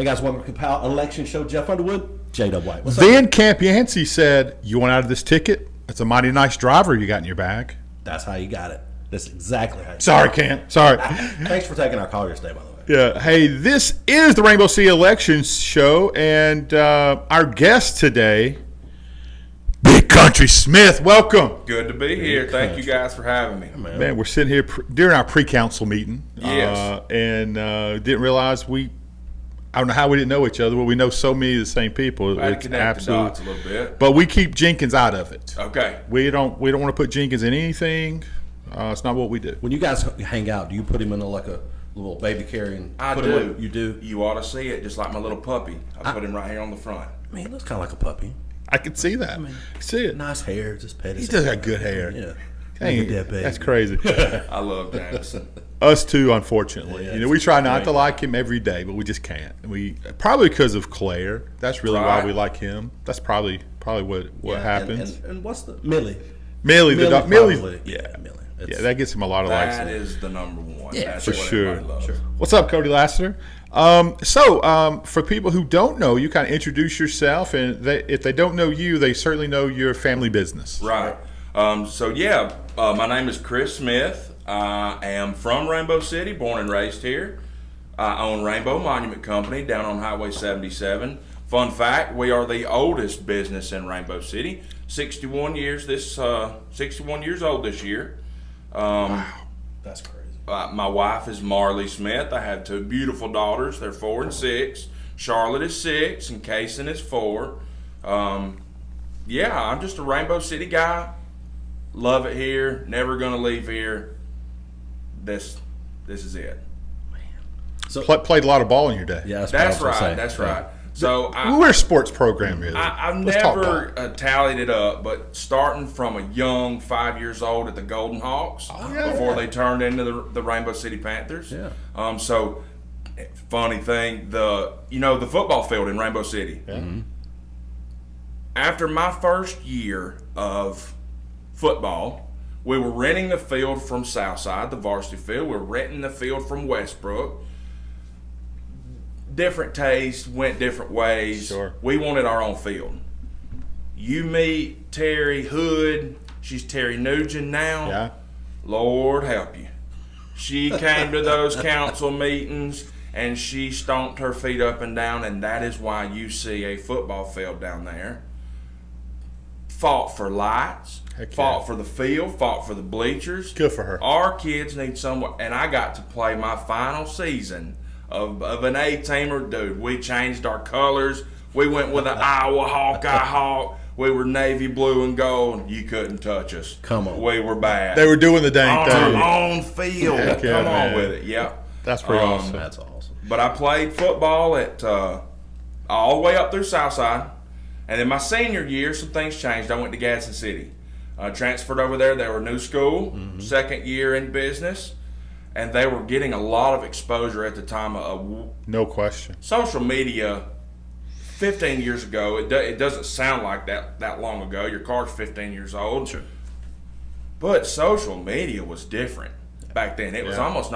guys, welcome to KAPOW Election Show. Jeff Underwood, J.W. White. What's Then up? Camp Yancey said, "You want out of this ticket? It's a mighty nice driver you got in your bag." That's how you got it. That's exactly how you Sorry, Camp. Sorry. Thanks for taking our call yesterday, by the way. Yeah. Hey, this is the Rainbow City Elections Show, and our guest today, Big Country Smith. Welcome. Good to be here. Thank you guys for having me. Man, we're sitting here during our pre-council meeting. Yes. And didn't realize I don't know how we didn't know each other. Well, we know so many of the same people. I had to connect the dots a little bit. But we keep Jenkins out of it. Okay. We don't want to put Jenkins in anything. It's not what we do. When you guys hang out, do you put him in like a little baby carrying? I do. You do? You ought to see it, just like my little puppy. I put him right here on the front. Man, he looks kind of like a puppy. I can see that. I see it. Nice hair, just pet his He does hair. got good hair. Yeah. Hey, Look at that baby. that's crazy. I love Jameson. Us too, unfortunately. Yeah, we try not great. to like him every day, but we just can't. We probably because of Claire. That's really why Right. we like him. That's probably what happens. And what's the Millie? Millie, the dog. Millie's, probably, yeah, Millie. yeah, that gets him a lot of likes. That is the number one. Yeah, That's for what sure. everybody loves. Sure. What's up, Cody Lassiter? For people who don't know, you kind of introduce yourself, and if they don't know you, they certainly know your family business. Right. My name is Chris Smith. I am from Rainbow City, born and raised here. I own Rainbow Monument Company down on Highway 77. Fun fact, we are the oldest business in Rainbow City. 61 years old this year. Wow, that's crazy. My wife is Marley Smith. I have two beautiful daughters. They're 4 and 6. Charlotte is 6 and Kaysen is 4. I'm just a Rainbow City guy. Love it here. Never gonna leave here. This is it. So Played a lot of ball in your day. yeah, That's what I was gonna right. say. That's Yeah. right. So We're a sports program, really. I've Let's talk never ball. tallied it up, but starting from a young 5 years old at the Golden Hawks yeah. before they turned into the Rainbow City Panthers. Yeah. So funny thing, the football field in Rainbow City. Yeah. Mm-hmm. After my first year of football, we were renting the field from Southside, the varsity field. We were renting the field from Westbrook. Different tastes, went different ways. Sure. We wanted our own field. You meet Terry Hood. She's Terry Nugent now. Yeah. Lord help you. She came to those council meetings and she stomped her feet up and down, and that is why you see a football field down there. Fought for lights, Heck yeah. fought for the field, fought for the bleachers. Good for her. Our kids need somewhere, and I got to play my final season of an A-teamer. Dude, we changed our colors. We went with an Iowa Hawkeye Hawk. We were navy blue and gold. You couldn't touch us. Come on. We were bad. They were doing the dang on thing. our own field. Heck yeah, Come man. on with it. Yep. That's pretty awesome. That's awesome. But I played football at all the way up through Southside. And in my senior year, some things changed. I went to Gadsden City. Transferred over there. They were a new school, second year in business. And they were getting a lot of exposure at the time of No question. social media. 15 years ago, it doesn't sound like that long ago. Your car's 15 years old. Sure. But social media was different back then. It was Yeah. almost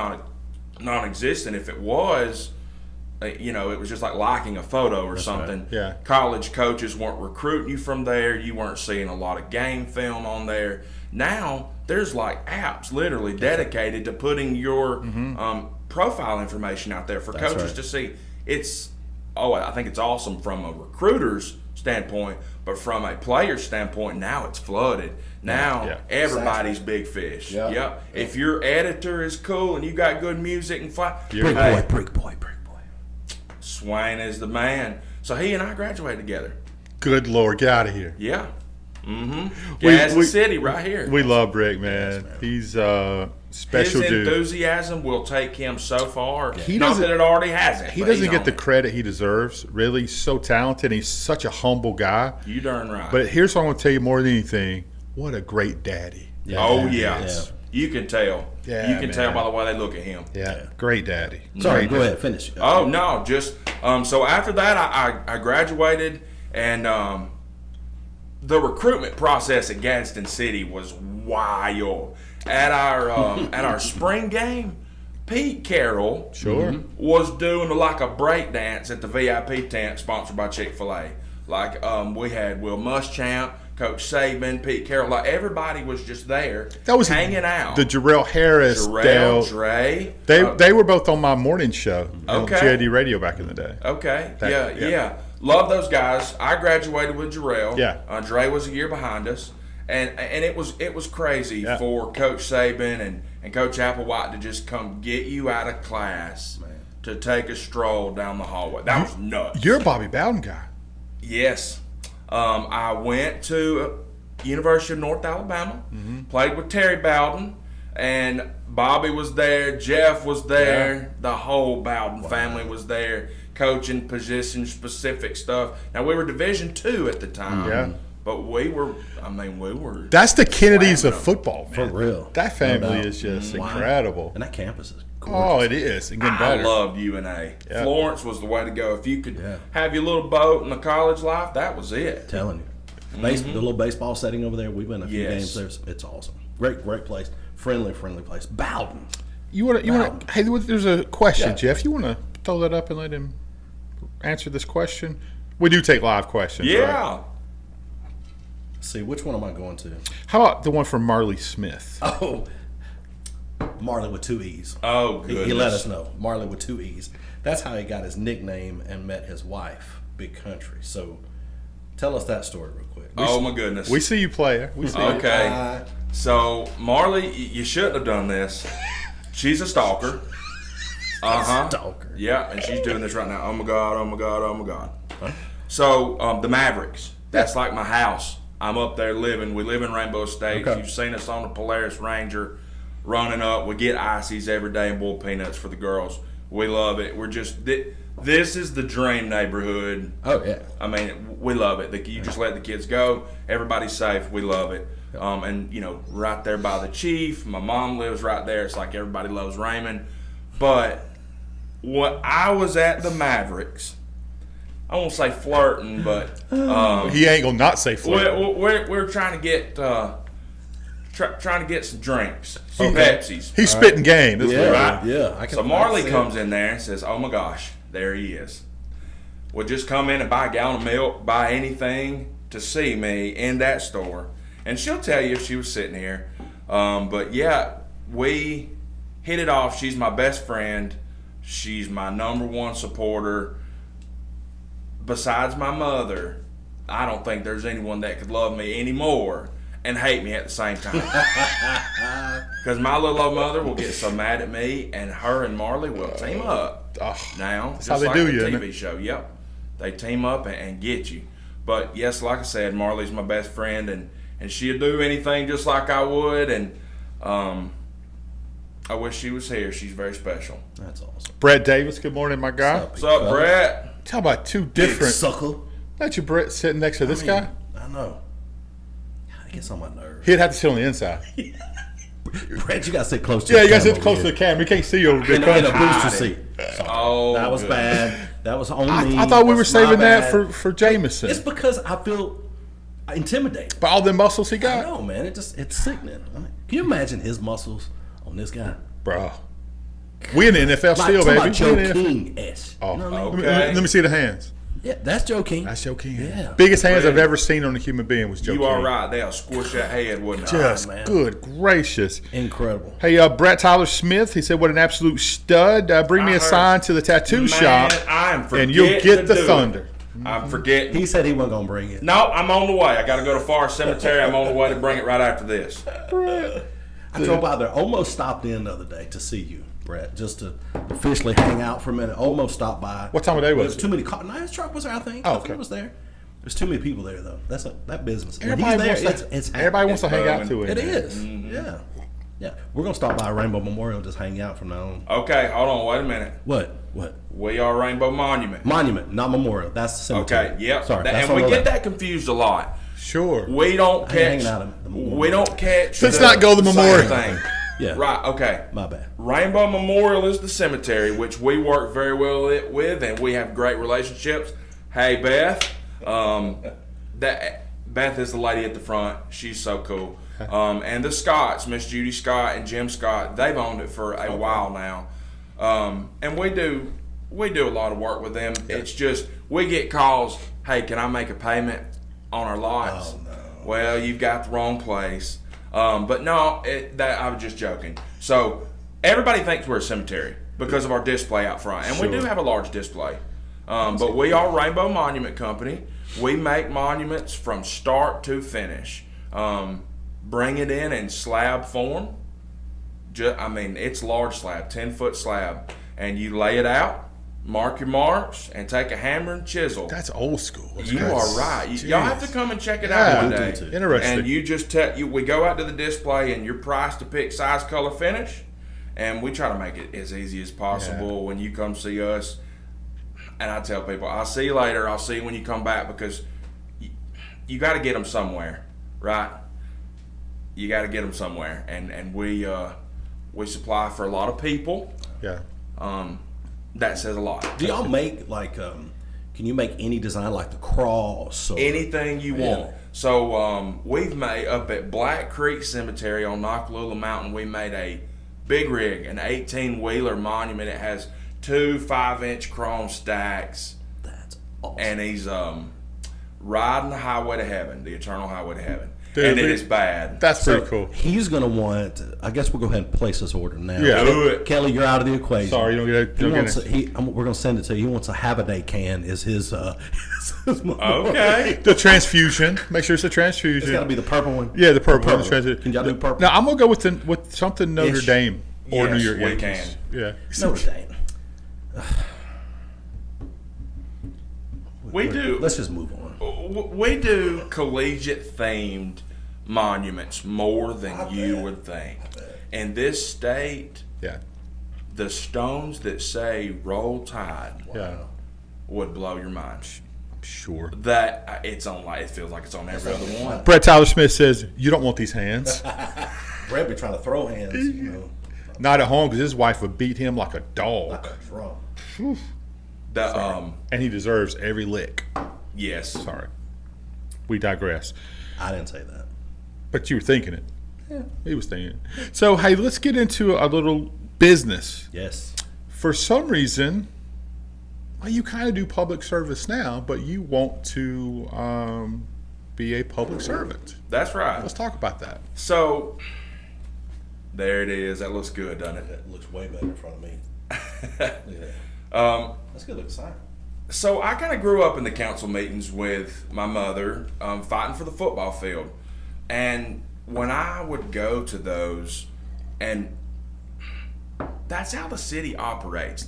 non-existent. If it was, it was just like liking a photo or something. right. Yeah. College coaches weren't recruiting you from there. You weren't seeing a lot of game film on there. Now, there's like apps literally dedicated to putting your profile information out there for That's coaches right. to see. I think it's awesome from a recruiter's standpoint, but from a player's standpoint, now it's flooded. Now Yeah. everybody's big fish. Yeah. Yep. If your editor is cool and you got good music and fly, Brick hey, boy. Swain is the man. So he and I graduated together. Good Lord, get out of here. Yeah. Mm-hmm. We- Gadsden we- City right here. We love Brick, man. He's special His dude. enthusiasm will take him so far. He Not doesn't- that it already hasn't. He but doesn't he's get on the it. credit he deserves. Really, he's so talented. He's such a humble guy. You darn right. But here's what I want to tell you more than anything. What a great daddy. Oh Yeah. yeah. Yeah. You can tell. Yeah, you can tell man. by the way they look at him. Yeah, great daddy. Sorry, Great go daddy. ahead, finish. Oh no, just so after that I graduated, and the recruitment process at Gadsden City was wild. At our spring game, Pete Carroll Sure. was doing like a break dance at the VIP tent sponsored by Chick-fil-A. Like we had Will Muschamp, Coach Saban, Pete Carroll. Like everybody was just there. That was hanging out. The Jarrell Harris, Jarrell, Dre. They were both on my morning show on Okay. JD Radio back in the day. Okay. Yeah. Yeah. Love those guys. I graduated with Jarrell. Yeah. Dre was a year behind us. And it was crazy Yeah. for Coach Saban and Coach Applewhite to just come get you out of class to take a stroll down the hallway. That was nuts. You're a Bobby Bowden guy. Yes. I went to University of North Alabama, played with Terry Bowden, and Bobby was there, Jeff was there, the whole Bowden family was there, coaching position-specific stuff. Now, we were Division II at the time. Yeah. But we were. That's the Kennedys of slamming them. football, man. For real. That family No doubt. is just Wow. incredible. And that campus is Oh, gorgeous. it is. And getting I better. loved UNA. Yeah. Florence was the way to go. If you could Yeah. have your little boat in the college life, that was it. Telling you. The little baseball setting over there, we've been a few Yes. games there. It's awesome. Great place. Friendly place. Bowden. You want to? Hey, there's a question, Yeah. Jeff. You want to throw that up and let him answer this question? We do take live questions. Yeah. Right? See, which one am I going to? How about the one from Marley Smith? Oh, Marley with 2 E's. Oh, goodness. He let us know. Marley with 2 E's. That's how he got his nickname and met his wife, Big Country. So tell us that story real quick. Oh, my goodness. We see you, player. We see you. Okay. So, Marley, you shouldn't have done this. She's a stalker. Stalker. Yeah, and she's doing this right now. Oh, my God, oh, my God, oh, my God. So, the Mavericks. That's like my house. I'm up there living. We live in Rainbow State. Okay. You've seen us on the Polaris Ranger running up. We get ices every day and boiled peanuts for the girls. We love it. We're just this is the dream neighborhood. Oh, yeah. I mean, we love it. You just let the kids go. Everybody's safe. We love it. And, right there by the chief. My mom lives right there. It's like everybody loves Raymond. But when I was at the Mavericks, I won't say flirting, but He ain't gonna not say flirt. we're trying to get trying to get some drinks, some Pepsis. He's spitting game. That's Yeah, right. yeah. I can, So Marley I can see comes in there and says, "Oh my gosh, there he is." Would just come in and buy a gallon of milk, buy anything to see me in that store, and she'll tell you if she was sitting here. But yeah, we hit it off. She's my best friend. She's my number one supporter. Besides my mother, I don't think there's anyone that could love me anymore and hate me at the same time. Because my little old mother will get so mad at me, and her and Marley will team up. Now, how just they like do the you, isn't TV show. Yep, they team up and get you. But yes, like I said, Marley's my best friend, and she'll do anything just like I would. And I wish she was here. She's very special. That's awesome. Brett Davis. Good morning, my guy. What's up, Brett? Talk about two Big different. sucker. That's your Brett sitting next to this guy. I know. I get on my nerves. He'd have to sit on the inside. Brett, you got to sit close to Yeah, the you guys camera sit close over to the here. camera. We can't see you over there. in a booster hiding. seat. Sorry. Oh, that was goodness. bad. That was on me. I thought we were That's my saving that bad. for Jameson. It's because I feel intimidated. By all the muscles he I got. know, man. It's sickening. I mean, can you imagine his muscles on this guy? Bro. We in the NFL Like, still, talking baby. about We Joe in the NFL. King-esque. Oh, You know what I mean? Okay. let me see the hands. Yeah, that's Joe King. That's Joe King. Yeah. Biggest hands I've Really? ever seen on a human being was Joe You King. are right. They'll squish that head, wouldn't they? Just man. good gracious. Incredible. Hey, Brett Tyler Smith, he said, what an absolute stud. Bring me I a heard- sign to the tattoo shop, I am forgetting and you'll get to the do thunder. it. I'm forgetting. He said he wasn't going to bring it. No, I'm on the way. I got to go to Forest Cemetery. I'm on the way to bring it right after this. I drove by there, almost stopped in the other day to see you, Brett, just to officially hang out for a minute. Almost stopped by. What time of day was There's it? too many cars. No, his truck was there, I think. Oh, I think okay. it was there. There's too many people there, though. That business. When Everybody he's there, wants to, it's happening. everybody wants to hang out booming. to it. It man. is. Yeah. Yeah. We're going to stop by Rainbow Memorial and just hang out from now on. Okay, hold on. Wait a minute. What? We are Rainbow Monument. Monument, not Memorial. That's the cemetery. Okay, yep. Sorry. that's And we on get the that confused a lot. Sure. We don't I ain't catch. hanging out at the memorial. We don't catch. Let's not go to the same memorial. thing. Yeah. Right. Okay. My bad. Rainbow Memorial is the cemetery, which we work very well with, and we have great relationships. Hey, Beth. That Beth is the lady at the front. She's so cool. And the Scotts, Miss Judy Scott and Jim Scott, they've owned it for a while now. And we do a lot of work with them. Yeah. It's just we get calls, hey, can I make a payment on our lots? Oh, no. Well, you've got the wrong place. But no, I was just joking. So everybody thinks we're a cemetery because of our display out front. And we do have a large display. But we are Rainbow Monument Company. We make monuments from start to finish. Bring it in slab form. It's large slab, 10-foot slab. And you lay it out, mark your marks, and take a hammer and chisel. That's old school. You are right. Y'all have to come and check it out one day. Interesting. And you just we go out to the display, and you're priced to pick size, color, finish. And we try to make it as easy as possible when you come see us. And I tell people, I'll see you later. I'll see you when you come back, because you got to get them somewhere, right? You got to get them somewhere, and we supply for a lot of people. Yeah. That says a lot. Do y'all make can you make any design like the cross or Anything you want. So we've made up at Black Creek Cemetery on Nakalula Mountain. We made a big rig, an 18-wheeler monument. It has 2 5-inch chrome stacks. That's awesome. And he's riding the highway to heaven, the eternal highway to heaven. Dude, and it is bad. That's pretty cool. He's gonna want. I guess we'll go ahead and place this order now. Yeah. Do it. Kelly, you're out of the equation. Sorry, you don't get it. We're gonna send it to you. He wants a have-a-day can. Is his? Okay. The transfusion. Make sure it's a transfusion. It's got to be the purple one. Yeah, the purple one. Purple. The transfusion. Can y'all do purple? No, I'm gonna go with something Notre Ish. Dame or Yes, New York we Yankees. can. Yeah. Notre Dame. We do. Let's just move on. We do collegiate themed monuments more than you would think. In this state, Yeah. the stones that say "Roll Tide" Yeah. would blow your mind. Sure. That it feels like it's on every other one. Brett Tyler Smith says you don't want these hands. Brad be trying to throw hands, Not at home, because his wife would beat him like a dog, like a drum. and he deserves every lick. Yes. Sorry. We digress. I didn't say that. But you were thinking it. Yeah. He was thinking it. So, hey, let's get into a little business. Yes. For some reason, well, you kind of do public service now, but you want to be a public servant. That's right. Let's talk about that. So there it is. That looks good, doesn't it? That looks way better in front of me. Look at that. That's good looking sign. So I kind of grew up in the council meetings with my mother, fighting for the football field. And when I would go to those, and that's how the city operates.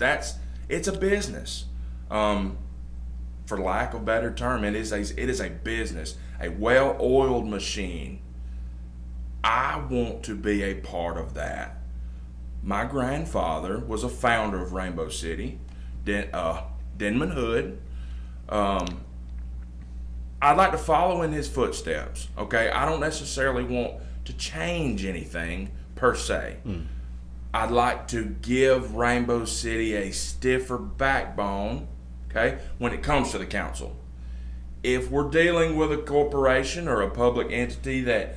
It's a business. For lack of a better term, it is a business, a well-oiled machine. I want to be a part of that. My grandfather was a founder of Rainbow City, Denman Hood. I'd like to follow in his footsteps. Okay, I don't necessarily want to change anything per se. I'd like to give Rainbow City a stiffer backbone, okay, when it comes to the council. If we're dealing with a corporation or a public entity that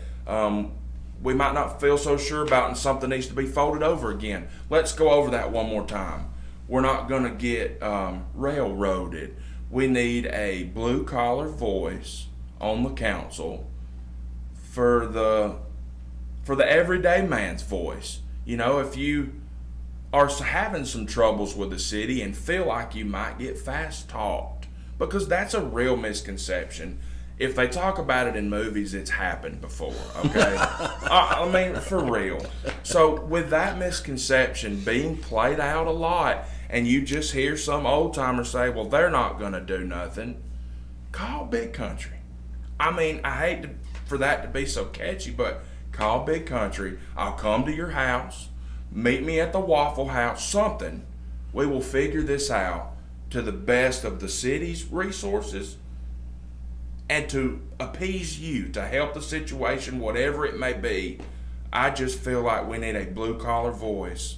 we might not feel so sure about and something needs to be folded over again, let's go over that one more time. We're not going to get railroaded. We need a blue-collar voice on the council for the everyday man's voice. You know, if you are having some troubles with the city and feel like you might get fast-talked, because that's a real misconception. If they talk about it in movies, it's happened before, okay? I mean, for real. So with that misconception being played out a lot, and you just hear some old-timer say, well, they're not going to do nothing, call Big Country. I mean, I hate for that to be so catchy, but call Big Country. I'll come to your house. Meet me at the Waffle House, something. We will figure this out to the best of the city's resources and to appease you, to help the situation, whatever it may be. I just feel like we need a blue-collar voice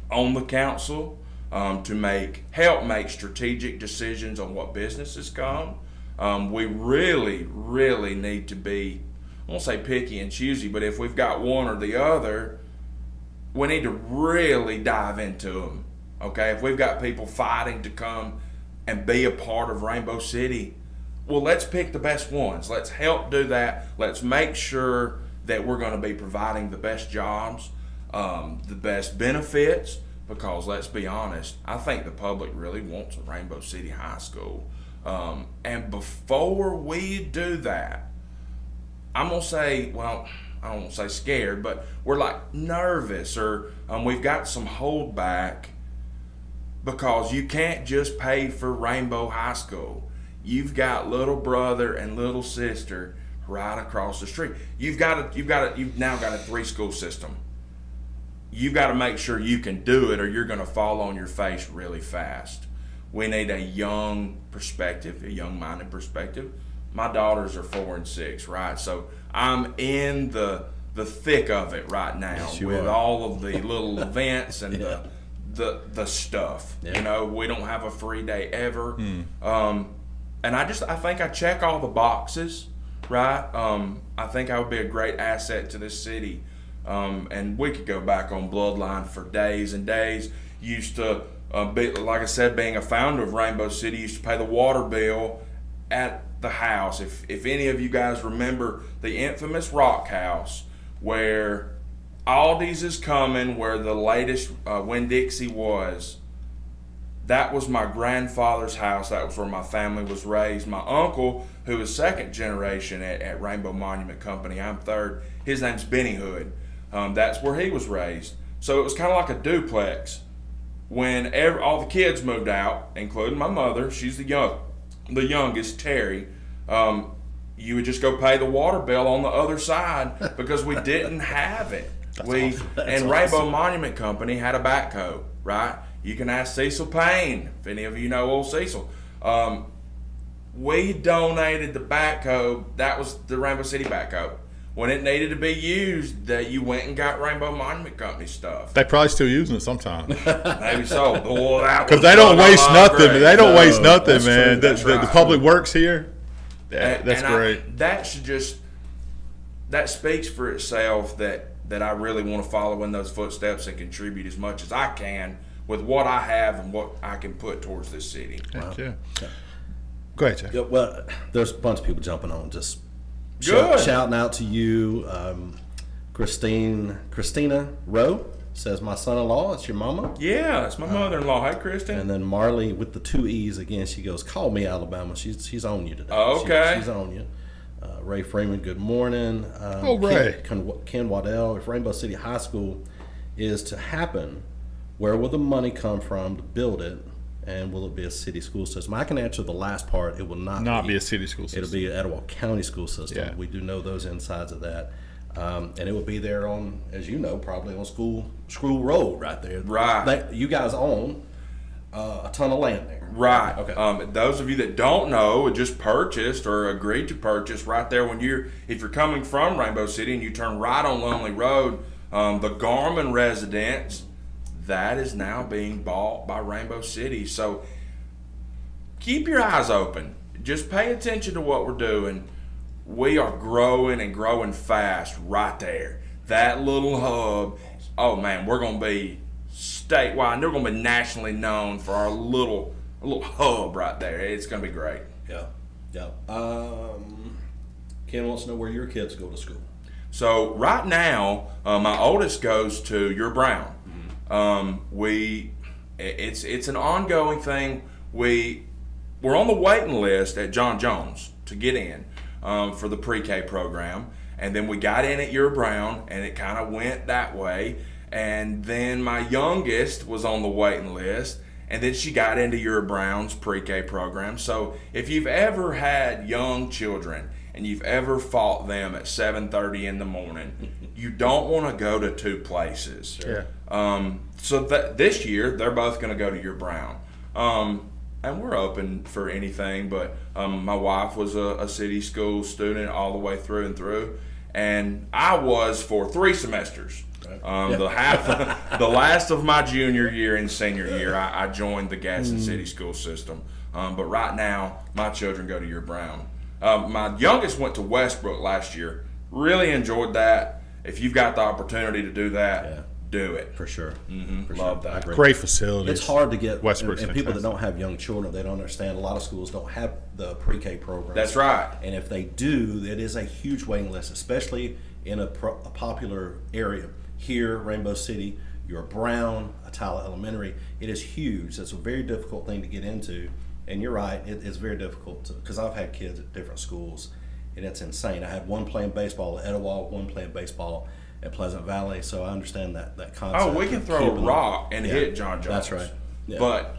on the council to help make strategic decisions on what businesses come. We really, really need to be won't say picky and choosy, but if we've got one or the other, we need to really dive into them. Okay, if we've got people fighting to come and be a part of Rainbow City, well, let's pick the best ones. Let's help do that. Let's make sure that we're going to be providing the best jobs, the best benefits, because let's be honest, I think the public really wants a Rainbow City High School. And before we do that, I'm going to say, well, I don't want to say scared, but we're like nervous, or we've got some holdback, because you can't just pay for Rainbow High School. You've got little brother and little sister right across the street. You've now got a 3-school system. You've got to make sure you can do it, or you're going to fall on your face really fast. We need a young perspective, a young-minded perspective. My daughters are 4 and 6, right? So I'm in the thick of it right now, yes, with are. all of the little events and Yeah. the stuff. Yeah. You know, we don't have a free day ever. And I think I check all the boxes, right? I think I would be a great asset to this city. And we could go back on Bloodline for days and days. Used to be, like I said, being a founder of Rainbow City, used to pay the water bill at the house. If any of you guys remember the infamous Rock House, where Aldi's is coming, where the latest Winn-Dixie was, that was my grandfather's house. That was where my family was raised. My uncle, who is second generation at Rainbow Monument Company, I'm third, his name's Benny Hood. That's where he was raised. So it was kind of like a duplex. When all the kids moved out, including my mother, she's the youngest, Terry, you would just go pay the water bill on the other side because we didn't have it. Rainbow Monument Company had a backhoe, right? You can ask Cecil Payne, if any of you know old Cecil. We donated the backhoe. That was the Rainbow City backhoe. When it needed to be used, that you went and got Rainbow Monument Company stuff. They probably still using it sometimes. Maybe so. Because they don't waste nothing. They don't waste nothing, man. That's right. The public works here. That's great. That speaks for itself that I really want to follow in those footsteps and contribute as much as I can with what I have and what I can put towards this city. Wow. Yeah. Go ahead, Jeff. Yeah, well, there's a bunch of people jumping on, just Good. shouting out to you. Christina Rowe says, my son-in-law, it's your mama. Yeah, it's my mother-in-law. Hey, Kristen. And then Marley with the 2 E's again. She goes, call me Alabama. She's on you today. Okay. She's on you. Ray Freeman, good morning. Ray. Ken Waddell, if Rainbow City High School is to happen, where will the money come from to build it? And will it be a city school system? I can answer the last part. It will not be a city school system. It'll be an Etowah County school system. Yeah. We do know those insides of that. And it will be there on, as you know, probably on School Road right there. Right. You guys own a ton of land there. Right. Okay. Those of you that don't know, just purchased or agreed to purchase right there if you're coming from Rainbow City and you turn right on Lonely Road, the Garmin residence, that is now being bought by Rainbow City. So keep your eyes open. Just pay attention to what we're doing. We are growing and growing fast right there. That little hub, oh man, we're going to be statewide. And they're going to be nationally known for our little hub right there. It's going to be great. Yeah. Ken wants to know where your kids go to school. So right now, my oldest goes to Your Brown. It's an ongoing thing. We're on the waiting list at John Jones to get in for the pre-K program, and then we got in at Your Brown, and it kind of went that way. And then my youngest was on the waiting list, and then she got into Your Brown's pre-K program. So if you've ever had young children and you've ever fought them at 7:30 in the morning, you don't want to go to two places. Yeah. So this year, they're both going to go to Your Brown. And we're open for anything, but my wife was a city school student all the way through and through. And I was for 3 semesters. The last of my junior year and senior year, I joined the Gaston City school system. But right now, my children go to Your Brown. My youngest went to Westbrook last year. really enjoyed that. If you've got the opportunity to do that, Yeah. do it. For sure. For Love sure. I that. agree. Great facilities. It's hard to get, Westbrook's and people that fantastic. don't have young children, they don't understand. A lot of schools don't have the pre-K program. That's right. And if they do, it is a huge waiting list, especially in a popular area. Here, Rainbow City, you're Brown, Atala Elementary. It is huge. It's a very difficult thing to get into. And you're right, it's very difficult because I've had kids at different schools, and it's insane. I had one playing baseball at Etowah, one playing baseball at Pleasant Valley, so I understand that concept. Oh, we can of throw a keeping them- rock and Yeah, hit John Jones. That's right. Yeah. But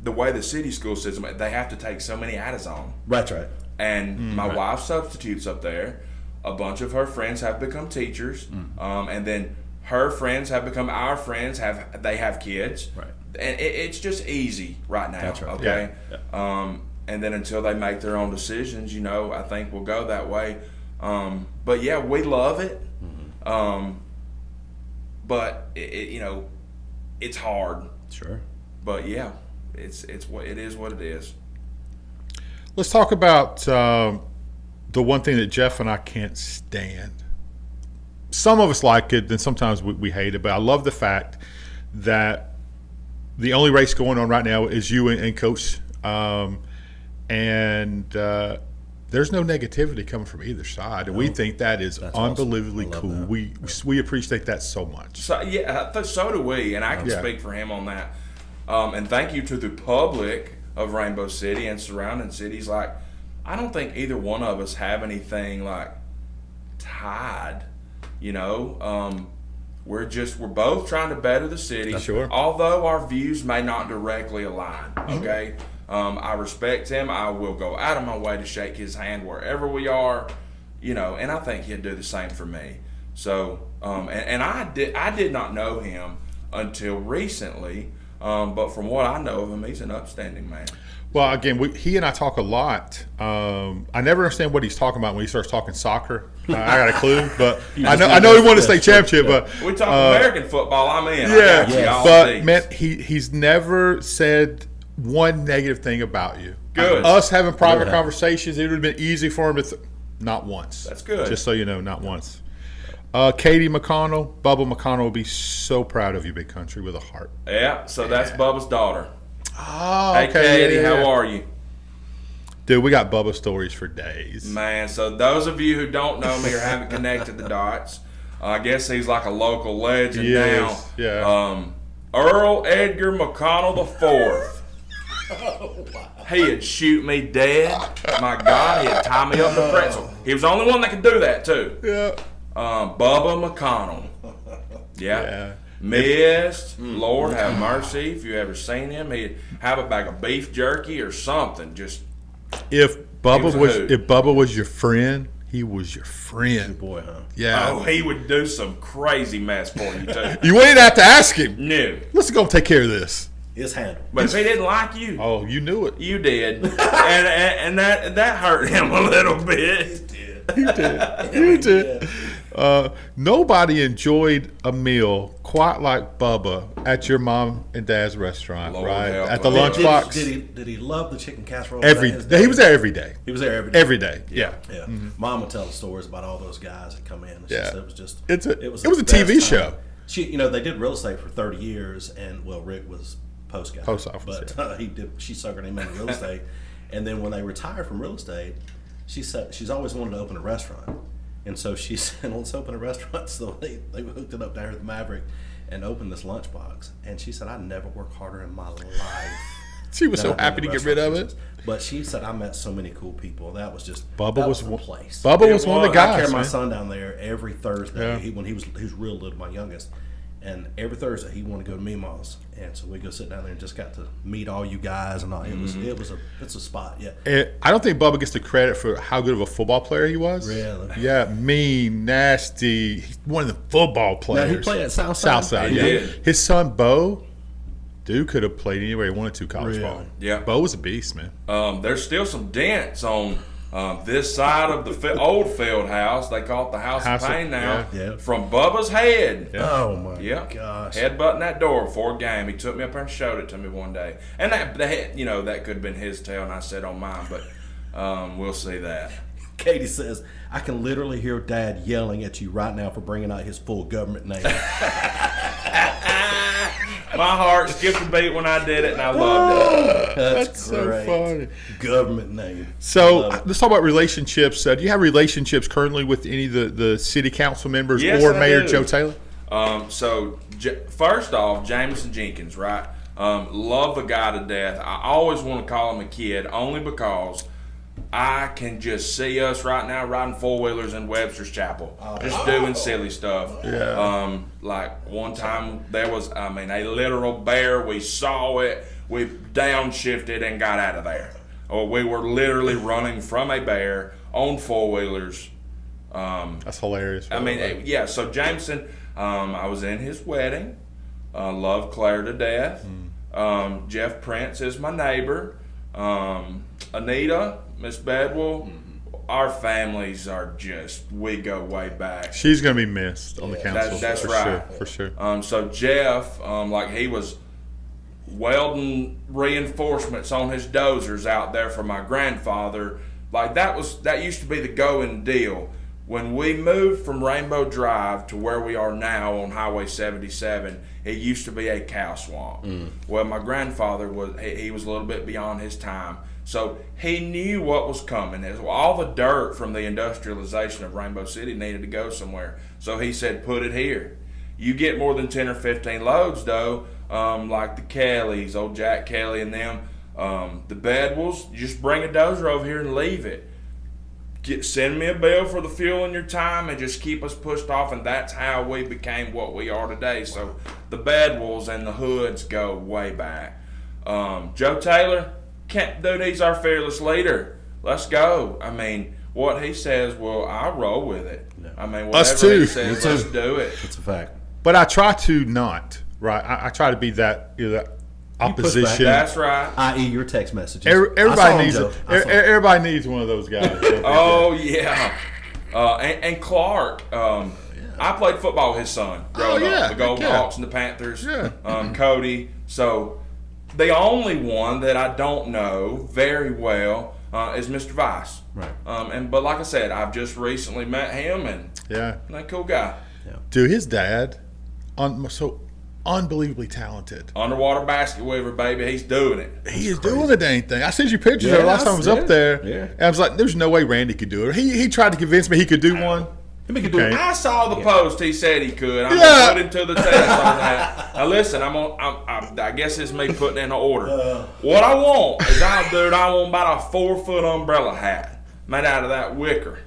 the way the city school system, they have to take so many out of zone. That's right. And my wife substitutes up there. A bunch of her friends have become teachers, and then her friends have become our friends. They have kids, Right. And it's just easy right now. That's right. Okay. Yeah. And then until they make their own decisions, I think we'll go that way. But yeah, we love it. But it's hard. Sure. But yeah, it's what it is. What it is. Let's talk about the one thing that Jeff and I can't stand. Some of us like it, then sometimes we hate it. But I love the fact that the only race going on right now is you and Coach. There's no negativity coming from either side. And we think that is That's awesome. unbelievably I love cool. that. We appreciate that so much. So yeah, so do we, and I can Yeah. speak for him on that. And thank you to the public of Rainbow City and surrounding cities. Like, I don't think either one of us have anything like tied. We're both trying to better the city. Sure. Although our views may not directly align. Okay. I respect him. I will go out of my way to shake his hand wherever we are. And I think he'd do the same for me. So, and I did not know him until recently. But from what I know of him, he's an upstanding man. Well, again, he and I talk a lot. I never understand what he's talking about when he starts talking soccer. I got a clue, but I know he won a state championship. But We talk American football. I'm in. yeah, I got you all but these. man, he's never said one negative thing about you. Good. Us having private Never. conversations, it would have been easy for him to. Not once. That's good. Just so you know, not once. Katie McConnell, Bubba McConnell will be so proud of you, Big Country, with a heart. Yeah. So that's Bubba's daughter. Oh, Hey, Katie, how are you? Dude, we got Bubba stories for days. Man, so those of you who don't know me or haven't connected the dots, I guess he's like a local legend Yes, now. yeah. Earl Edgar McConnell IV. He'd shoot me dead. My God, he'd tie me up in a pretzel. He was the only one that could do that too. Yeah. Bubba McConnell. Yeah. Missed. Lord have mercy. If you ever seen him, he'd have a bag of beef jerky or something. Just If was Bubba a was hoot. if Bubba was your friend, he was your friend. Boy, huh? Yeah. oh, he would do some crazy mess for you too. You wouldn't have to ask him. No, Let's go take care of this. It's handled. but if he didn't like you, Oh, you knew it. you did, and that hurt him a little bit. You did. Nobody enjoyed a meal quite like Bubba at your mom and dad's restaurant, Lord right? help At the us. lunchbox. Did he love the chicken casserole? Every Was that his day. He day? was there every day. He was there every day. Every day. Yeah. Yeah. Mom would tell the stories about all those guys that come in. It's Yeah. just, it was just. It was the a best TV time. show. She, they did real estate for 30 years, and Rick was post guy. Post office, but he did. She suckered him into real estate, and then when they retired from real estate, she said she's always wanted to open a restaurant, and so she said, "Let's open a restaurant." So they hooked it up down here at the Maverick, and opened this lunchbox. And she said, "I never worked harder in my life." She was so than I've happy to been in get the rid of restaurant it. business. But she said, "I met so many cool people. That was just Bubba that was the one- place." Bubba was It one of the was. I guys. carry my man. son down there every Thursday. Yeah. When he was real little, my youngest, and every Thursday he wanted to go to Mima's, and so we go sit down there and just got to meet all you guys and all. It's a spot. Yeah, I don't think Bubba gets the credit for how good of a football player he was. Really? Yeah, mean, nasty. He's one of the football players. he played at Southside? Southside, He yeah. did. His son, Bo, dude could have played anywhere he wanted to college Really? ball. Yeah. Bo was a beast, man. There's still some dents on this side of the old field house. They call it the House House of of- Pain now. yeah. From Bubba's head. Oh my Yeah. gosh. Headbutting that door before a game. He took me up there and showed it to me one day. And that could have been his tale, and I said on mine, but we'll see that. Katie says, I can literally hear Dad yelling at you right now for bringing out his full government name. My heart skipped a beat when I did it, and I loved it. That's so great. funny. Government name. So let's talk about relationships. Do you have relationships currently with any of the city council members Yes, or I Mayor do. Joe Taylor? First off, Jameson Jenkins, right? Love the guy to death. I always want to call him a kid only because I can just see us right now riding four-wheelers in Webster's Chapel, just doing silly stuff. Yeah. Like one time there was, a literal bear. We saw it. We downshifted and got out of there. Or we were literally running from a bear on four-wheelers. That's hilarious. Yeah. So Jameson, I was in his wedding. Love Claire to death. Jeff Prince is my neighbor. Anita, Miss Bedwell, our families are we go way back. She's going to be missed on the council. That's for right. Sure, for sure. So Jeff, he was welding reinforcements on his dozers out there for my grandfather. Like that used to be the going deal. When we moved from Rainbow Drive to where we are now on Highway 77, it used to be a cow swamp. Well, my grandfather was a little bit beyond his time, so he knew what was coming. All the dirt from the industrialization of Rainbow City needed to go somewhere. So he said, put it here. You get more than 10 or 15 loads, though, like the Kellys, old Jack Kelly and them, the Bedwells, you just bring a dozer over here and leave it. Send me a bill for the fuel in your time and just keep us pushed off, and that's how we became what we are today. So the Bedwells and the Hoods go way back. Joe Taylor, dude, he's our fearless leader. Let's go. What he says, well, I'll roll with it. Yeah. Whatever Us too. he says, let's do it. It's a fact. But I try to not, right? I try to be that, that opposition. That's right. I.e. your text messages. Everybody needs everybody needs one of those guys. Oh, yeah. And Clark, I played football with his son growing up. The Golden Hawks and the Panthers. Yeah. Cody. So the only one that I don't know very well is Mr. Vice. Right. But like I said, I've just recently met him, and that cool guy. Dude, his dad, so unbelievably talented. Underwater basket weaver, baby. He's doing it. He is doing the dang thing. I sent you pictures of it last time I was up there. Yeah. And I was like, there's no way Randy could do it. He tried to convince me he could do one. He could do it. I saw the post. He said he could. I'm gonna put him to the test on that. Now listen, I guess it's me putting in an order. What I want is I want about a 4-foot umbrella hat made out of that wicker.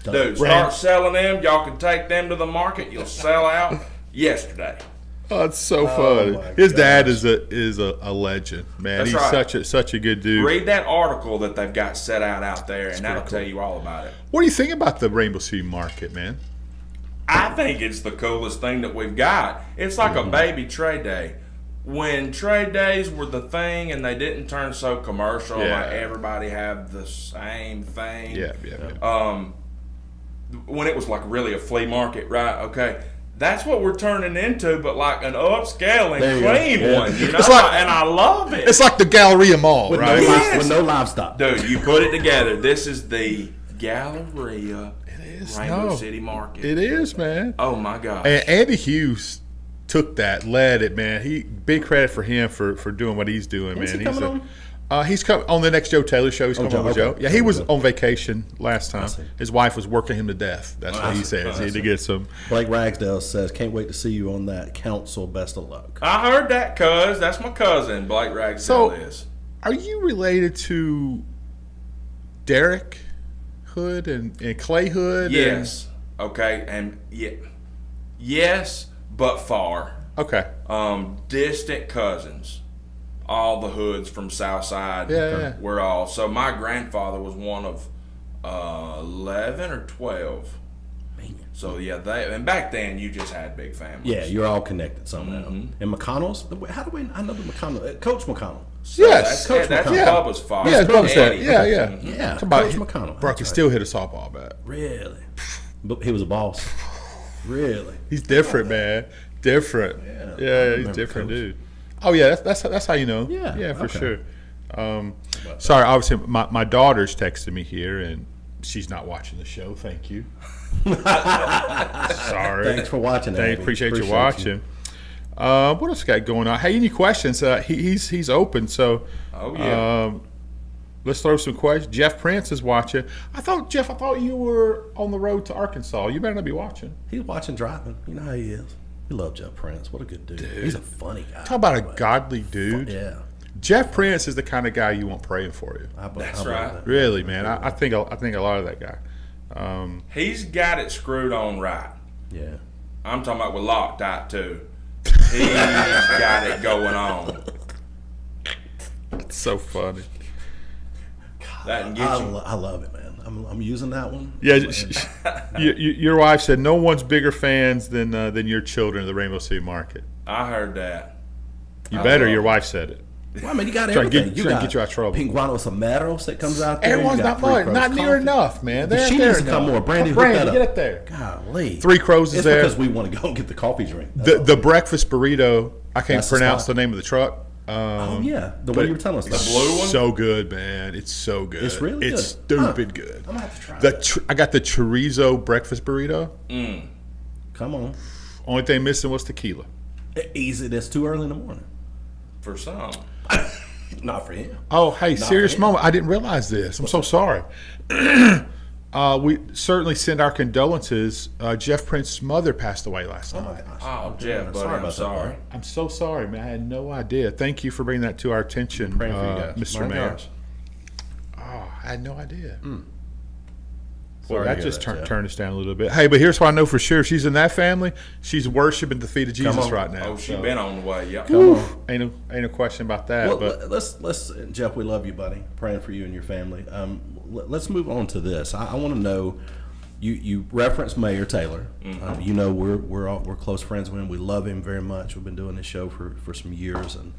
Dude, start selling them. Y'all can take them to the market. You'll sell out yesterday. Oh, it's so funny. His dad is a legend, man. That's He's right. such a good dude. Read that article that they've got set out there, and that'll tell you all about it. What do you think about the Rainbow City Market, man? I think it's the coolest thing that we've got. It's like a baby trade day. When trade days were the thing and they didn't turn so commercial, like everybody had the same thing. Yeah. When it was like really a flea market, right? Okay. That's what we're turning into, but like an upscale and clean one, you know? It's like, and I love it. It's like the Galleria Mall, with right? with no livestock. Dude, you put it together. This is the Galleria Rainbow City Market. It is, man. Oh, my gosh. And Andy Hughes took that, led it, man. Big credit for him for doing what he's doing, man. He coming on? He's coming on the next Joe Taylor show. He's coming on with Joe. Yeah, he was on vacation last time. His wife was working him to death. That's what he says. He had to get some. Blake Ragsdale says, "Can't wait to see you on that council. Best of luck." I heard that, cuz. That's my cousin, Blake Ragsdale is. Are you related to Derek Hood and Clay Hood? Yes. Okay. And yes, but far. Okay. Distant cousins. All the Hoods from Southside. Yeah. We're all. So my grandfather was one of 11 or 12. Man. So yeah, and back then you just had big families. Yeah, you're all connected somehow. And McConnell's. How do we? I know the McConnell. Coach McConnell. So Yes. that's Bubba's father. Yeah, Bubba said. Eddie. Yeah. Yeah, Somebody, Coach McConnell. Bro That's can right. still hit a softball bat. Really? But he was a boss. Really? He's different, man. Different. Yeah, he's different, dude. Oh yeah, that's how you know. Yeah, for okay. sure. Sorry, obviously my daughter's texted me here, and She's not watching the show. Thank you. Sorry. Thanks for watching. Abby. Appreciate you watching. What else got going on? Hey, any questions? He's open. So, Oh, yeah. let's throw some questions. Jeff Prince is watching. Jeff, I thought you were on the road to Arkansas. You better not be watching. He's watching driving. You know how he is. We love Jeff Prince. What a good dude. He's a funny guy. Talk about a godly dude. Yeah. Jeff Prince is the kind of guy you want praying for you. That's I believe right. that. Really, man. I think a lot of that guy. He's got it screwed on right. Yeah. I'm talking about with Loctite too. He's got it going on. It's so funny. That can get you. I love it, man. I'm using that one. Yeah, your wife said no one's bigger fans than your children of the Rainbow City market. I heard that. You better. Your wife said it. Well, I mean, you got Trying to everything. get you out of trouble. Pinguano Someros that comes out there. Everyone's You got not Three much, Crows not near Coffee. enough, man. They're She there needs to come enough. more. Brandy, hook Brandy, that up. get up there. Golly. Three Crows is It's there. because we want to go and get the coffee drink. The breakfast burrito. I can't That's the pronounce spot. the name of the truck. Oh yeah, the one you were telling us about. The blue one? So good, man. It's so good. It's really It's good. stupid good. I'm gonna have to try that. I got the chorizo breakfast burrito. Come on. Only thing missing was tequila. Easy. That's too early in the morning. For some. Not for him. Oh, hey, serious for him. moment. I didn't realize this. I'm so sorry. We certainly send our condolences. Jeff Prince's mother passed away last night. Oh my gosh. Oh, Jeff, buddy, Sorry I'm about that, sorry. buddy. I'm so sorry, man. I had no idea. Thank you for bringing that to our attention, Praying for you guys. Mr. My Mayor. gosh. Oh, I had no idea. Sorry Well, to that hear just that, Jeff. turned us down a little bit. Hey, but here's what I know for sure. If she's in that family, she's worshiping the feet of Jesus on. right now. Oh, she So, been on the way. Yeah. Come on. ain't no question about that. Well, but let's Jeff, we love you, buddy. Praying for you and your family. Let's move on to this. I want to know. You referenced Mayor Taylor. You know we're close friends with him. We love him very much. We've been doing this show for some years, and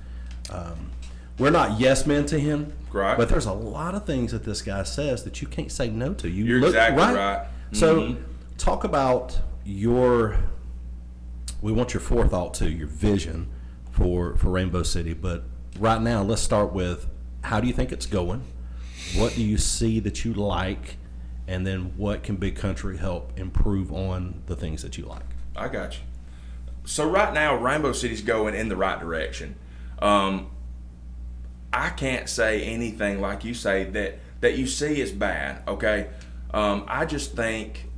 we're not yes men to him. Right. But there's a lot of things that this guy says that you can't say no to. You're exactly right. So talk about your. We want your forethought to your vision for Rainbow City, but right now let's start with how do you think it's going? What do you see that you like? And then what can Big Country help improve on the things that you like? I got you. So right now, Rainbow City's going in the right direction. I can't say anything like you say that you see is bad. Okay, I just think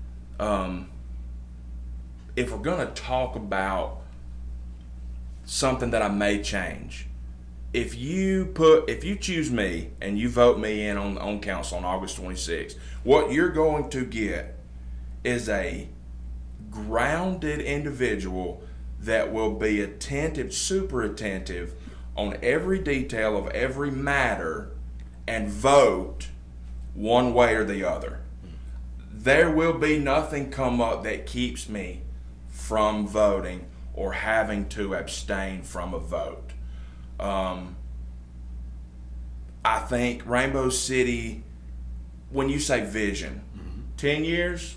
if we're gonna talk about something that I may change, if you choose me and you vote me in on council on August 26th, what you're going to get is a grounded individual that will be attentive, super attentive on every detail of every matter and vote one way or the other. There will be nothing come up that keeps me from voting or having to abstain from a vote. I think Rainbow City, when you say vision, 10 years,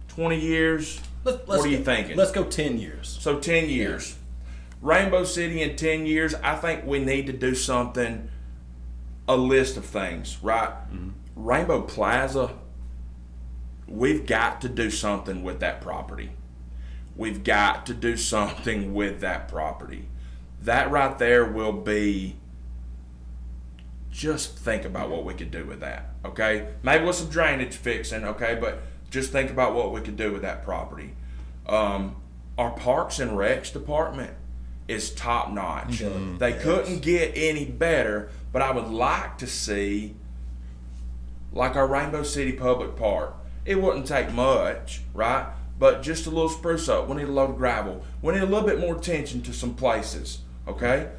20 years, what are you thinking? Let's go 10 years. So 10 years. Rainbow City in 10 years, I think we need to do something, a list of things, right? Rainbow Plaza, we've got to do something with that property. We've got to do something with that property. That right there will be, just think about what we could do with that, okay? Maybe with some drainage fixing, okay? But just think about what we could do with that property. Our Parks and Recs department is top notch. They couldn't get any better, but I would like to see, like our Rainbow City Public Park, it wouldn't take much, right? But just a little spruce up. We need a load of gravel. We need a little bit more attention to some places, okay?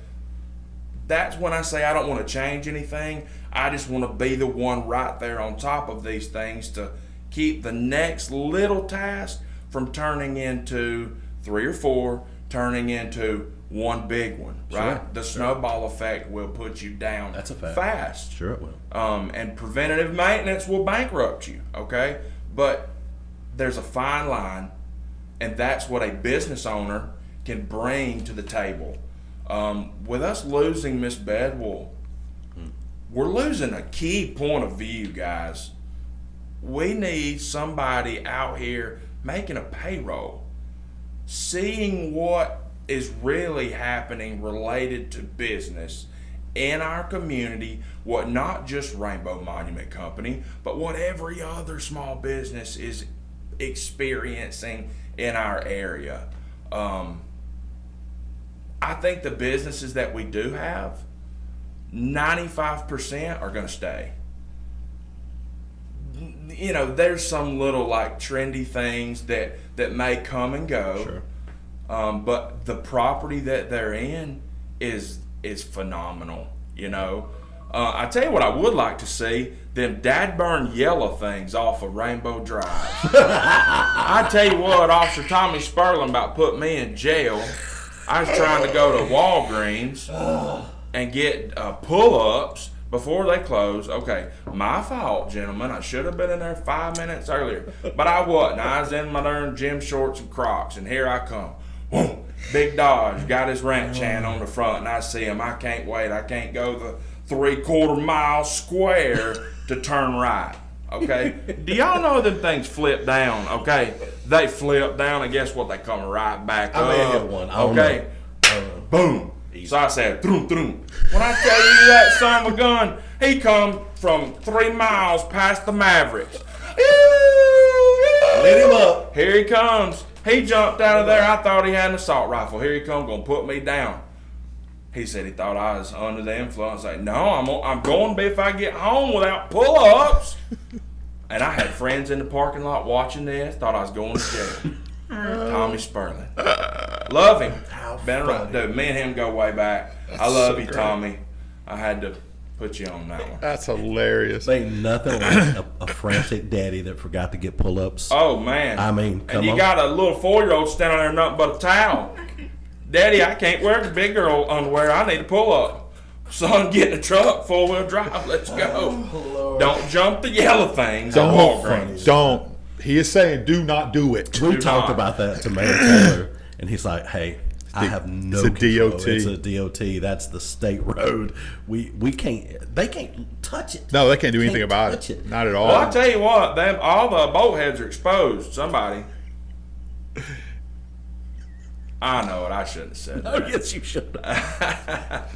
That's when I say I don't want to change anything. I just want to be the one right there on top of these things to keep the next little task from turning into 3 or 4, turning into one big one, right? Sure, The snowball effect will put you down That's a fact. fast. Sure it will. And preventative maintenance will bankrupt you, okay? But there's a fine line, and that's what a business owner can bring to the table. With us losing Miss Bedwell, we're losing a key point of view, guys. we need somebody out here making a payroll, seeing what is really happening related to business in our community, what not just Rainbow Monument Company, but what every other small business is experiencing in our area. I think the businesses that we do have, 95% are going to stay. You know, there's some little like trendy things that may come and go. Sure. But the property that they're in is phenomenal, you know. I tell you what I would like to see, them dadburn yellow things off of Rainbow Drive. I tell you what, Officer Tommy Sperling about put me in jail. I was trying to go to Walgreens and get pull-ups before they close. Okay, my fault, gentlemen. I should have been in there 5 minutes earlier, but I wasn't. I was in my darn gym shorts and Crocs, and here I come. Whoa, Big Dodge got his ranch hand on the front, and I see him. I can't wait. I can't go the 3/4 mile square to turn right. Okay, do y'all know them things flip down? Okay, they flip down, and guess what? They come right back up. I may have hit one. I don't Okay, know. boom. So I said, throom, throom. When I tell you that son of a gun, he come from 3 miles past the Mavericks. Lit him up. Here he comes. He jumped out of there. I thought he had an assault rifle. Here he come, gonna put me down. He said he thought I was under the influence. I said, no, I'm going to be if I get home without pull-ups. And I had friends in the parking lot watching this. Thought I was going to jail. Tommy Sperling. Love him. Been around. Dude, me and him go way back. I love you, Tommy. I had to put you on that one. That's hilarious. Ain't nothing like a frantic daddy that forgot to get pull-ups. Oh, man. I mean, and come you on. got a little 4-year-old standing there nothing but a towel. Daddy, I can't wear the big girl underwear. I need a pull-up. Son, get in the truck, 4-wheel drive. Let's go. Don't jump the yellow things at Walgreens. Don't. He is saying, do not do it. We Do talked not. about that to Mayor Taylor, and he's like, "Hey, I have no it's a control. DOT. It's a DOT. That's the state road. We can't. They can't touch it. No, they can't do anything Can't about touch it. it. Not at all. Well, I tell you what, all the boat heads are exposed. Somebody. I know it. I shouldn't have said Oh, that. yes, you should.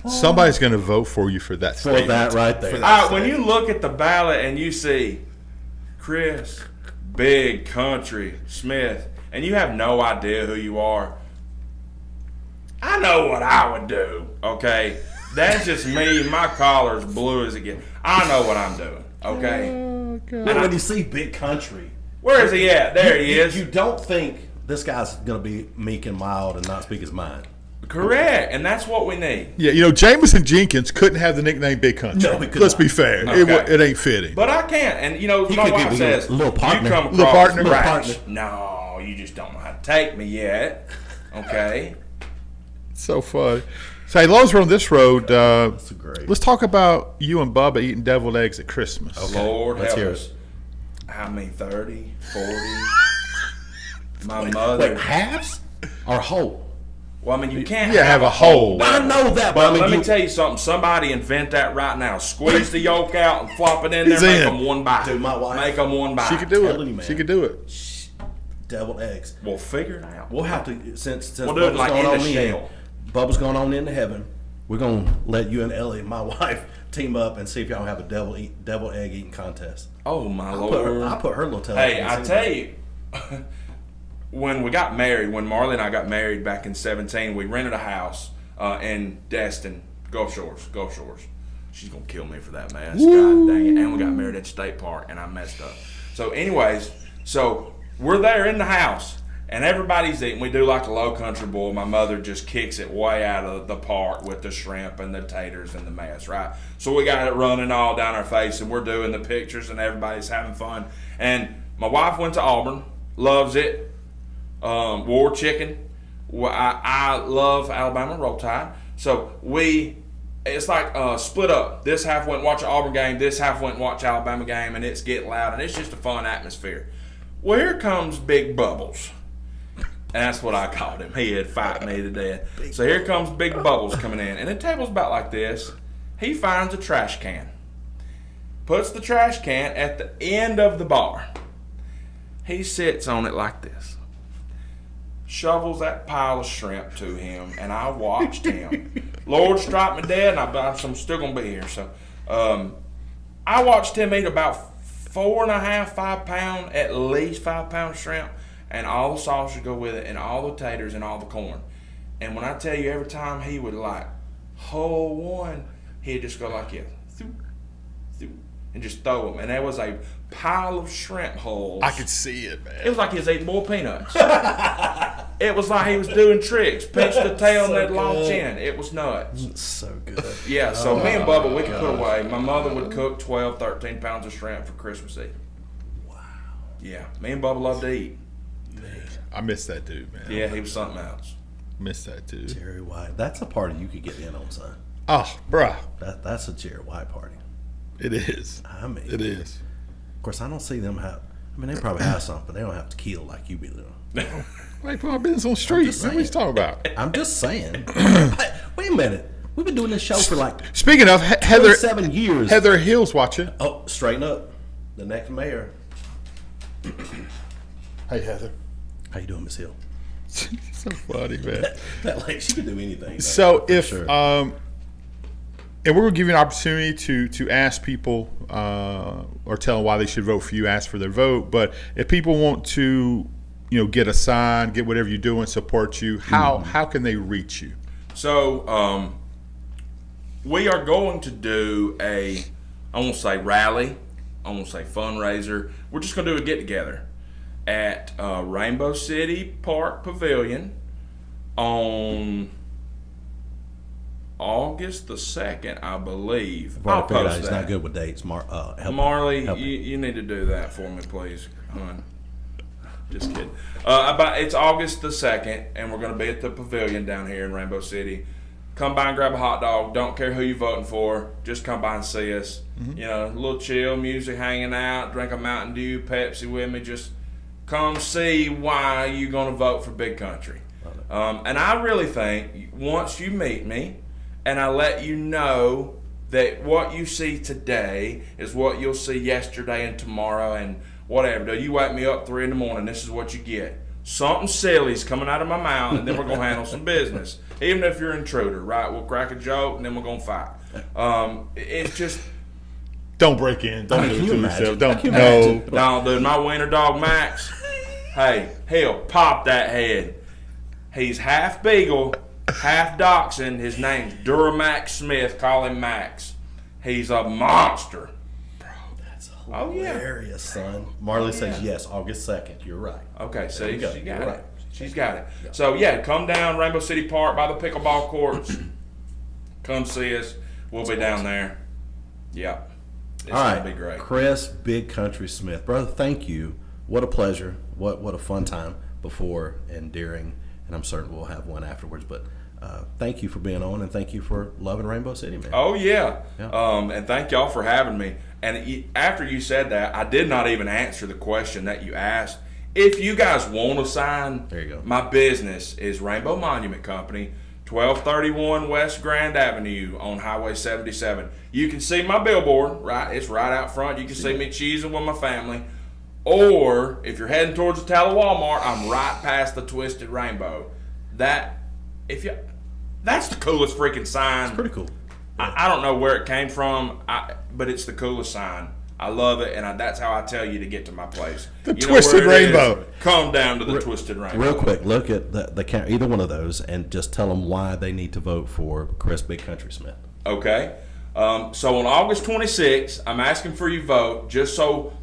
Somebody's going to vote for you for that For statement. that right there. All right, when you look at the ballot and you see Chris, Big Country, Smith, and you have no idea who you are, I know what I would do, okay? That's just me. My collar's blue as it gets. I know what I'm doing, okay? But when you see Big Country, Where is he at? There he is. You don't think this guy's going to be meek and mild and not speak his mind. Correct, and that's what we need. Yeah, you know, Jameson Jenkins couldn't have the nickname Big Country. No, he could Let's not. be fair. Okay. It ain't fitting. But I can't, and you know, He my could wife be a says, little partner. you come across Little partner. the trash. Little partner. No, you just don't know how to take me yet, okay? So fun. So, hey, Lowe's, we're on this road. That's great. Let's talk about you and Bubba eating deviled eggs at Christmas. Lord let's help hear us. it. How many, 30, 40? My mother. Wait, halves or whole? Well, I mean, you can't Yeah, have a hole. I know that, But but I let mean, me tell you something. Somebody invent that right now. Squeeze the yolk out and flop it in there. He's Make in. them one bite. Dude, my wife- Make them one bite. She could do telling you, it. man. She could do it. deviled eggs. We'll figure it out. We'll have to since We'll do it Bubba's like going in the on shell. Bubba's going on into heaven. We're gonna let you and Ellie, my wife, team up and see if y'all have a deviled egg eating contest. Oh my I Lord! put her little tail. Hey, I tell you, when we got married, when Marley and I got married back in 17, we rented a house in Destin, Gulf Shores. She's gonna kill me for that mess. God dang it! And we got married at the state park, and I messed up. So, anyways, we're there in the house, and everybody's eating. We do like a low country boil. My mother just kicks it way out of the park with the shrimp and the taters and the mess, right? So we got it running all down our face, and we're doing the pictures, and everybody's having fun. And my wife went to Auburn, loves it. War chicken. Well, I love Alabama Roll Tide. So it's like split up. This half went and watch an Auburn game. This half went and watch Alabama game, and it's getting loud, and it's just a fun atmosphere. Well, here comes Big Bubbles. And that's what I called him. He had fight me to death. So here comes Big Bubbles coming in, and the table's about like this. He finds a trash can, puts the trash can at the end of the bar. He sits on it like this, shovels that pile of shrimp to him, and I watched him. Lord strike me dead, and I'm still going to be here. So I watched him eat about 4.5, 5 pound, at least 5 pound shrimp, and all the sausage go with it, and all the taters and all the corn. And when I tell you, every time he would like whole one, he'd just go like this, and just throw them. And there was a pile of shrimp holes. I could see it, man. It was like he was eating boiled peanuts. It was like he was doing tricks. Pinch the tail and then launch in. It was nuts. It's so good. Yeah, so me and Bubba, we could put away. My mother would cook 12, 13 pounds of shrimp for Christmas Eve. Wow. Yeah, me and Bubba loved to eat. I miss that dude, man. Yeah, he was something else. Miss that dude. Jerry White. That's a party you could get in on, son. Oh, bruh. That's a Jerry White party. It is. I mean, It is. Of course, I don't see them have. I mean, they probably have something, but they don't have tequila like you be doing. Why you put my business on the street? just Man, what you saying. talking about? I'm just saying. Wait a minute. We've been doing this show for like Speaking of, Heather 7 years. Heather Hill's watching. Oh, straighten up. The next mayor. Hey, Heather. How you doing, Miss Hill? So funny, man. That like she can do anything. So for if sure. and we're gonna give you an opportunity to ask people or tell them why they should vote for you, ask for their vote. But if people want to, get a sign, get whatever you do and support you, how can they reach you? So we are going to do I won't say rally, I won't say fundraiser. We're just going to do a get-together at Rainbow City Park Pavilion on August the 2nd, I believe. I've already I'll figured out post he's that. not good with dates. Help me. Marley, Help me. you need to do that for me, please, hon. Just kidding. It's August the 2nd, and we're going to be at the pavilion down here in Rainbow City. Come by and grab a hot dog. Don't care who you're voting for. Just come by and see us. A little chill music, hanging out, drink a Mountain Dew, Pepsi with me. Just come see why you're going to vote for Big Country. And I really think once you meet me and I let you know that what you see today is what you'll see yesterday and tomorrow and whatever. You wake me up 3 a.m, this is what you get. Something silly's coming out of my mouth, and then we're going to handle some business. Even if you're an intruder, right? We'll crack a joke, and then we're going to fight. It's just... Don't break in. Don't do it can you to imagine? yourself. Don't. Can you No. imagine? No, dude, my wiener dog Max, hey, he'll pop that head. He's half beagle, half dachshund. His name's Duramax Smith. Call him Max. He's a monster. That's Oh, yeah. hilarious, son. Marley says yes, August 2nd. You're right. Okay, see, you go. she got You're it. right. She's got it. So, yeah, come down Rainbow City Park by the pickleball courts. Come see us. We'll be down there. Yeah. It's All going right, to be great. Chris Big Country Smith, brother. Thank you. What a pleasure. What a fun time before and during, and I'm certain we'll have one afterwards. But thank you for being on, and thank you for loving Rainbow City, man. Oh, yeah. Yeah. And thank y'all for having me. And after you said that, I did not even answer the question that you asked. If you guys want a sign, There you go. my business is Rainbow Monument Company, 1231 West Grand Avenue on Highway 77. You can see my billboard, right? It's right out front. You can see me cheesing with my family. Or if you're heading towards the Tala Walmart, I'm right past the Twisted Rainbow. That's the coolest freaking sign. It's pretty cool. I don't know where it came from, but it's the coolest sign. I love it, and that's how I tell you to get to my place. The You know Twisted where it is? Rainbow. Come down to the Twisted Rainbow. Real quick, look at the count, either one of those, and just tell them why they need to vote for Chris Big Country Smith. Okay. So on August 26th, I'm asking for your vote just so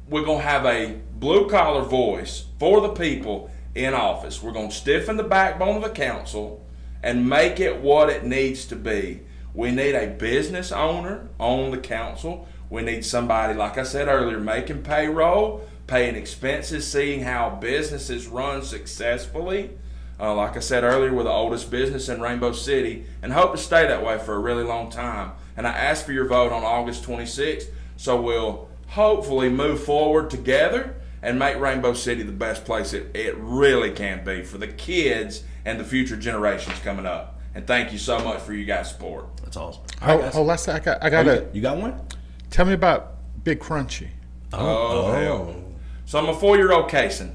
we're going to have a blue-collar voice for the people in office. We're going to stiffen the backbone of the council and make it what it needs to be. We need a business owner on the council. We need somebody, like I said earlier, making payroll, paying expenses, seeing how businesses run successfully. Like I said earlier, we're the oldest business in Rainbow City and hope to stay that way for a really long time. And I ask for your vote on August 26th, so we'll hopefully move forward together and make Rainbow City the best place it really can be for the kids and the future generations coming up. And thank you so much for you guys' support. That's awesome. Oh, last I got You got one? Tell me about Big Crunchy. Oh, hell. So I'm a 4-year-old Kason.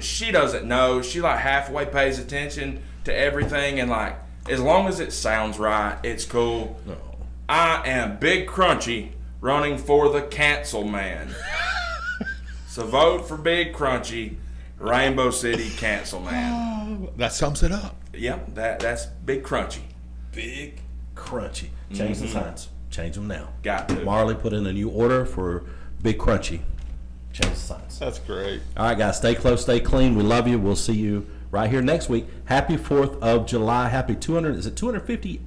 She doesn't know. She like halfway pays attention to everything, and like as long as it sounds right, it's cool. No. I am Big Crunchy running for the cancel man. So vote for Big Crunchy, Rainbow City cancel man. That sums it up. Yep, that's Big Crunchy. Big Crunchy. Change the signs. Change them now. Got to. Marley put in a new order for Big Crunchy. Change the signs. That's great. All right, guys, stay close, stay clean. We love you. We'll see you right here next week. Happy 4th of July. Happy 250